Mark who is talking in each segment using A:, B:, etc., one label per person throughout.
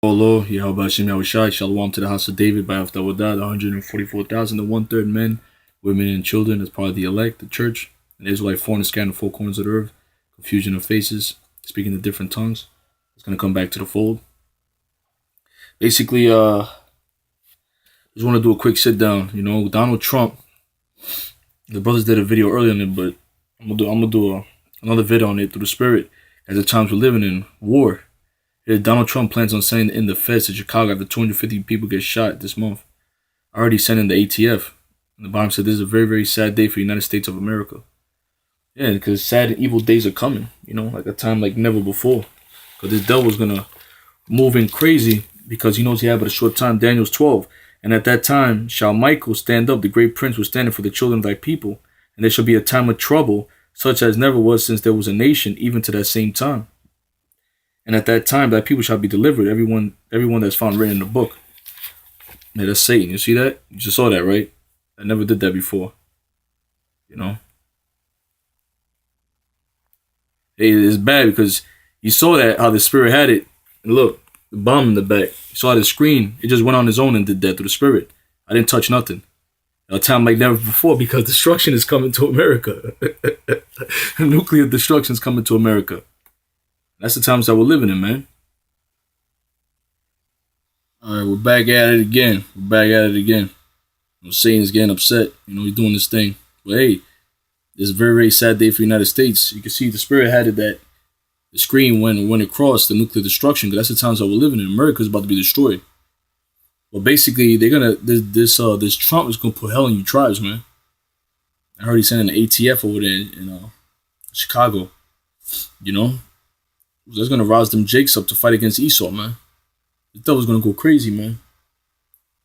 A: Allah, Yahweh Hashem Yahushai, Shalom to the house of David by after Wadah, the 144,000, the one-third men, women, and children as part of the elect, the church, and Israelite foreigners scattered in the four corners of the earth, confusion of faces, speaking in different tongues. It's going to come back to the fold. Basically, just want to do a quick sit down. You know, Donald Trump, the brothers did a video earlier on it, but I'm gonna do another video on it through the spirit. At the times we're living in, war. Donald Trump plans on sending in the feds to Chicago after 250 people get shot this month. I already sent in the ATF. And the bottom said this is a very, very sad day for the United States of America. Yeah, because sad and evil days are coming, you know, like a time like never before. Because this devil's going to move in crazy because he knows he had but a short time. Daniel's 12. And at that time shall Michael stand up, the great prince was standing for the children of thy people. And there shall be a time of trouble, such as never was since there was a nation, even to that same time. And at that time, thy people shall be delivered, everyone that's found written in the book. Yeah, that's Satan. You see that? You just saw that, right? I never did that before. You know? Hey, it's bad because you saw that, how the spirit had it. And look, the bomb in the back. You saw the screen. It just went on its own and did that through the spirit. I didn't touch nothing. A time like never before because destruction is coming to America. Nuclear destruction is coming to America. That's the times that we're living in, man. All right, we're back at it again. You know, Satan's getting upset. You know, he's doing this thing. But hey, it's a very, very sad day for the United States. You can see the spirit had it that the screen went across the nuclear destruction. Because that's the times that we're living in. America's about to be destroyed. But basically, they're gonna this Trump is gonna put hell in you tribes, man. I heard he's sending the ATF over there in Chicago. You know. That's gonna rouse them jakes up to fight against Esau, man. The devil's gonna go crazy, man.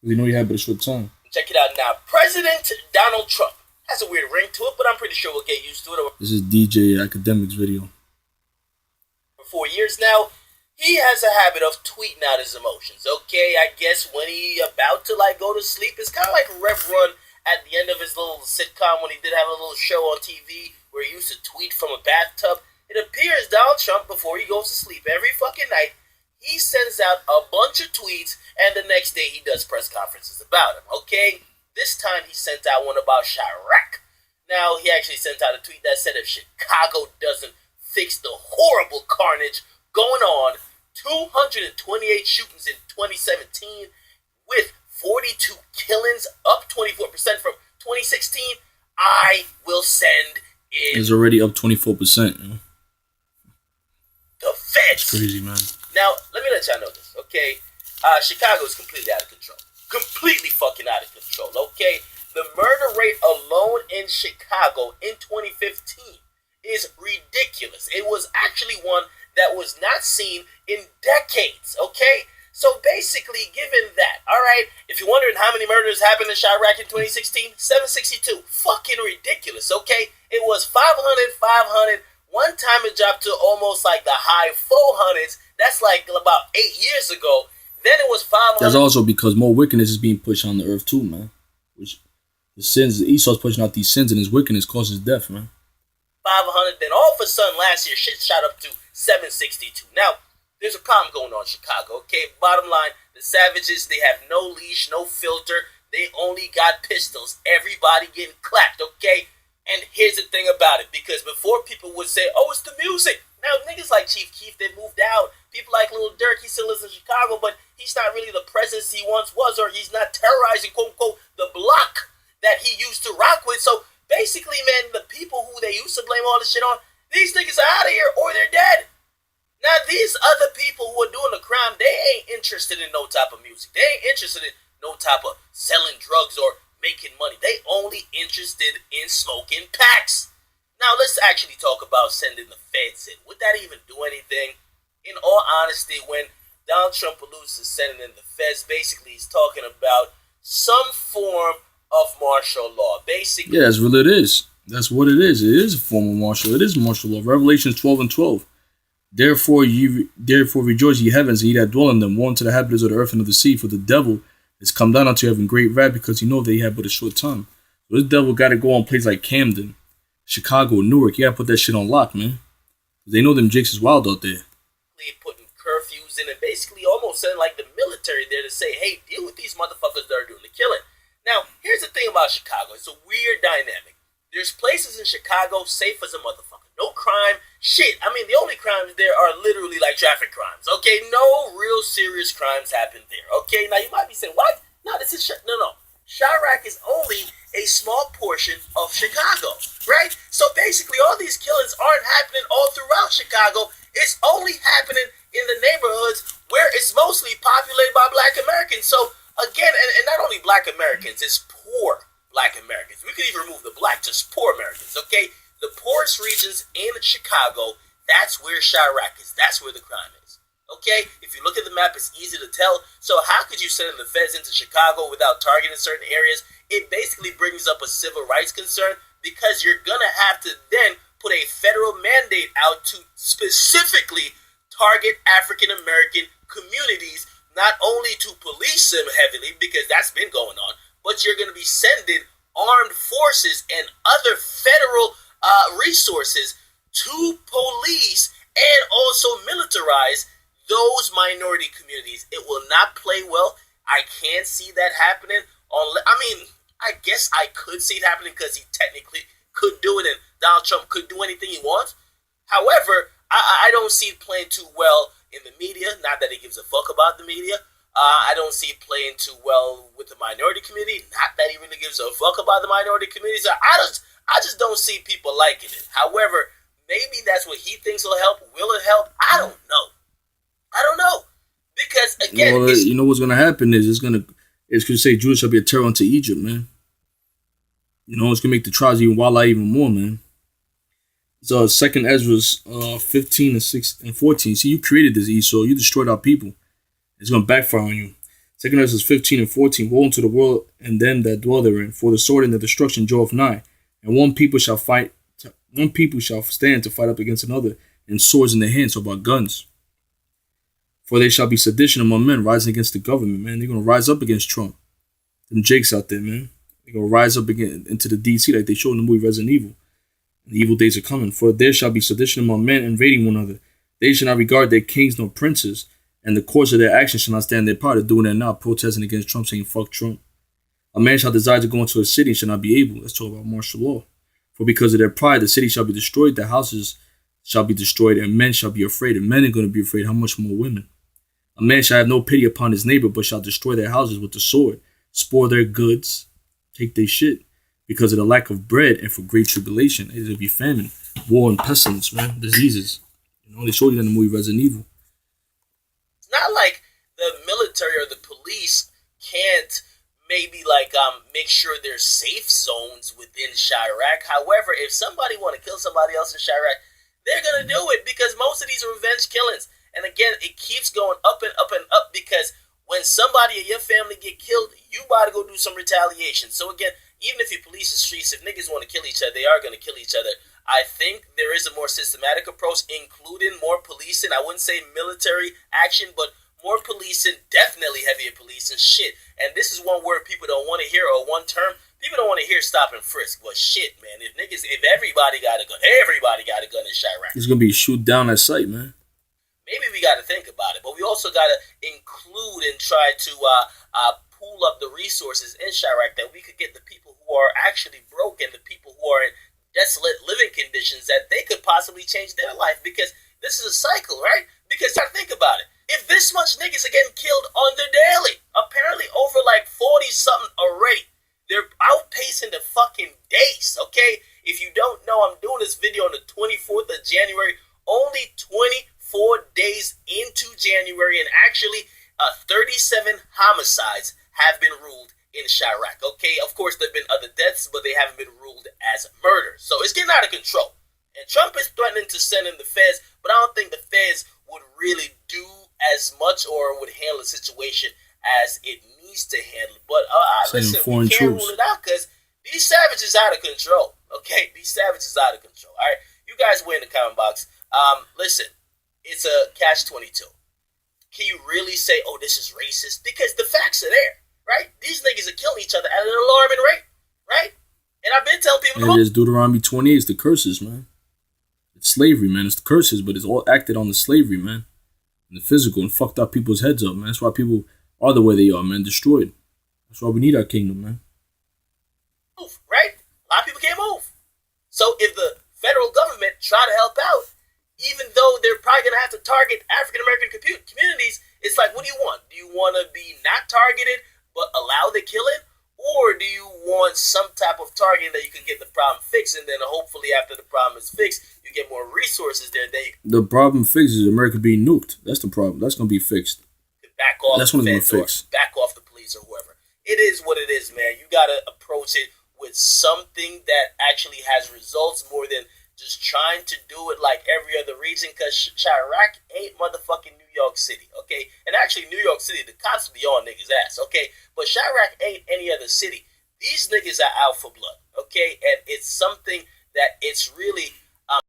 A: You know you had but a short time.
B: Check it out now. President Donald Trump has a weird ring to it, but I'm pretty sure we'll get used to it.
A: This is DJ Academics video.
B: For 4 years now, he has a habit of tweeting out his emotions. Okay, I guess when he about to go to sleep, it's kind of like Rev Run at the end of his little sitcom when he did have a little show on TV where he used to tweet from a bathtub. It appears Donald Trump, before he goes to sleep every fucking night, he sends out a bunch of tweets, and the next day he does press conferences about him, okay? This time he sent out one about Chiraq. Now, he actually sent out a tweet that said if Chicago doesn't fix the horrible carnage going on, 228 shootings in 2017, with 42 killings, up 24% from 2016, I will send in...
A: It's already up 24%, you know?
B: The feds.
A: It's crazy, man.
B: Now, let me let y'all know this, okay? Chicago is completely out of control. Completely fucking out of control, okay? The murder rate alone in Chicago in 2015 is ridiculous. It was actually one that was not seen in decades, okay? So basically, given that, all right, if you're wondering how many murders happened in Chiraq in 2016, 762. Fucking ridiculous, okay? It was 500. One time it dropped to almost like the high 400s. That's like about 8 years ago. Then it was 500.
A: That's also because more wickedness is being pushed on the earth too, man. Which the sins, Esau's pushing out these sins, and his wickedness causes death, man.
B: 500. Then all of a sudden last year, shit shot up to 762. Now, there's a problem going on in Chicago, okay? Bottom line, the savages, they have no leash, no filter. They only got pistols. Everybody getting clapped, okay? And here's the thing about it, because before people would say, oh, it's the music. Now, niggas like Chief Keef, they moved out. People like Lil Durk, he still lives in Chicago, but he's not really the presence he once was, or he's not terrorizing, quote, unquote, the block that he used to rock with. So, basically, man, the people who they used to blame all this shit on, these niggas are out of here, or they're dead. Now, these other people who are doing the crime, they ain't interested in no type of music. They ain't interested in no type of selling drugs or making money. They only interested in smoking packs. Now let's actually talk about sending the feds in. Would that even do anything? In all honesty, when Donald Trump alludes to sending in the feds, basically he's talking about some form of martial law. Basically,
A: yeah, that's what it is. That's what it is. It is a form of martial. It is martial law. Revelations 12:12. Therefore rejoice, ye heavens, and ye that dwell in them. Woe unto the inhabitants of the earth and of the sea, for the devil is come down unto heaven great wrath, because he know that he had but a short time. So this devil got to go on places like Camden, Chicago, Newark. You got to put that shit on lock, man. They know them jakes is wild out there.
B: Putting curfews in and basically almost send like the military there to say, hey, deal with these motherfuckers that are doing the killing. Now, here's the thing about Chicago. It's a weird dynamic. There's places in Chicago safe as a motherfucker. No crime. Shit. I mean, the only crimes there are literally like traffic crimes. Okay, no real serious crimes happen there. Okay, now you might be saying, what? No, this is no. Chiraq is only a small portion of Chicago, right? So basically, all these killings aren't happening all throughout Chicago. It's only happening in the neighborhoods where it's mostly populated by Black Americans. So again, and not only Black Americans, it's poor Black Americans. We could even remove the Black, just poor Americans, okay? The poorest regions in Chicago, that's where Chiraq is. That's where the crime is, okay? If you look at the map, it's easy to tell. So how could you send the feds into Chicago without targeting certain areas? It basically brings up a civil rights concern because you're going to have to then put a federal mandate out to specifically target African-American communities, not only to police them heavily, because that's been going on, but you're going to be sending armed forces and other federal resources to police and also militarize those minority communities. It will not play well. I can't see that happening. I guess I could see it happening because he technically could do it and Donald Trump could do anything he wants. However, I don't see it playing too well in the media. Not that he gives a fuck about the media. I don't see it playing too well with the minority community. Not that he really gives a fuck about the minority communities. I just don't see people liking it. However, maybe that's what he thinks will help. Will it help? I don't know. Because again,
A: you know what's gonna happen is it's gonna say Judah shall be a terror unto Egypt, man. You know, it's gonna make the tribes even wild out even more, man. So Second Ezra's 15 and 14. See, you created this, Esau. You destroyed our people. It's gonna backfire on you. Second Ezra's 15 and 14. Woe unto the world and them that dwell therein, for the sword and the destruction draweth nigh, and one people shall stand to fight up against another, and swords in their hands, so about guns. For there shall be sedition among men rising against the government, man. They're gonna rise up against Trump. Them Jakes out there, man. They're gonna rise up again into the DC like they showed in the movie Resident Evil. The evil days are coming. For there shall be sedition among men, invading one another. They shall not regard their kings nor princes, and the course of their actions shall not stand their part. They're doing that now, protesting against Trump, saying fuck Trump. A man shall desire to go into a city and shall not be able. Let's talk about martial law. For because of their pride, the city shall be destroyed, their houses shall be destroyed, and men shall be afraid. And men are going to be afraid. How much more women? A man shall have no pity upon his neighbor, but shall destroy their houses with the sword, spoil their goods, take their shit, because of the lack of bread and for great tribulation. It'll be famine, war, and pestilence, man, diseases. You know, they showed you that in the movie Resident Evil.
B: It's not like the military or the police can't maybe make sure there's safe zones within Chiraq. However, if somebody want to kill somebody else in Chiraq, they're gonna do it because most of these are revenge killings. And again, it keeps going up and up and up because when somebody in your family get killed, you about to go do some retaliation. So again, even if you police the streets, if niggas want to kill each other, they are going to kill each other. I think there is a more systematic approach, including more policing. I wouldn't say military action, but more policing, definitely heavier policing, shit. And this is one word people don't want to hear, or one term. People don't want to hear stop and frisk. But shit, man, if everybody got a gun in Chiraq.
A: It's going to be shoot down at sight, man.
B: Maybe we got to think about it, but we also got to include and try to pool up the resources in Chiraq that we could get the people who are actually broken, the people who are in desolate living conditions, that they could possibly change their life, because this is a cycle, right? Because think about it. If this much niggas are getting killed on the daily, apparently over like 40-something already, they're outpacing the fucking days, okay? If you don't know, I'm doing this video on the 24th of January, only 24 days into January, and actually 37 homicides have been ruled in Chiraq. Okay, of course there have been other deaths, but they haven't been ruled as murder. So it's getting out of control. And Trump is threatening to send in the feds, but I don't think the feds would really do as much or would handle the situation as it needs to handle. But listen, we can't rule it out because these savages out of control. Okay, these savages out of control. All right, you guys weigh in the comment box. Listen. It's a catch-22. Can you really say, oh, this is racist? Because the facts are there, right? These niggas are killing each other at an alarming rate, right? And I've been telling people...
A: And there's Deuteronomy 28, it's the curses, man. It's slavery, man. It's the curses, but it's all acted on the slavery, man. in the physical and fucked up people's heads up, man. That's why people are the way they are, man. Destroyed. That's why we need our kingdom, man.
B: Move, right? A lot of people can't move. So if the federal government try to help out, even though they're probably gonna have to target African American communities, it's like, what do you want? Do you want to be not targeted but allow the killing, or do you want some type of targeting that you can get the problem fixed, and then hopefully after the problem is fixed, you get more resources there. Then you
A: the problem fixed is America being nuked. That's the problem. That's gonna be fixed.
B: Back off.
A: That's what it's gonna fix.
B: Back off the police or whoever. It is what it is, man. You gotta approach it with something that actually has results more than just trying to do it like every other region, because Chiraq ain't motherfucking New York City, okay? And actually, New York City, the cops be on niggas' ass, okay? But Chiraq ain't any other city. These niggas are out for blood, okay? And it's something that it's really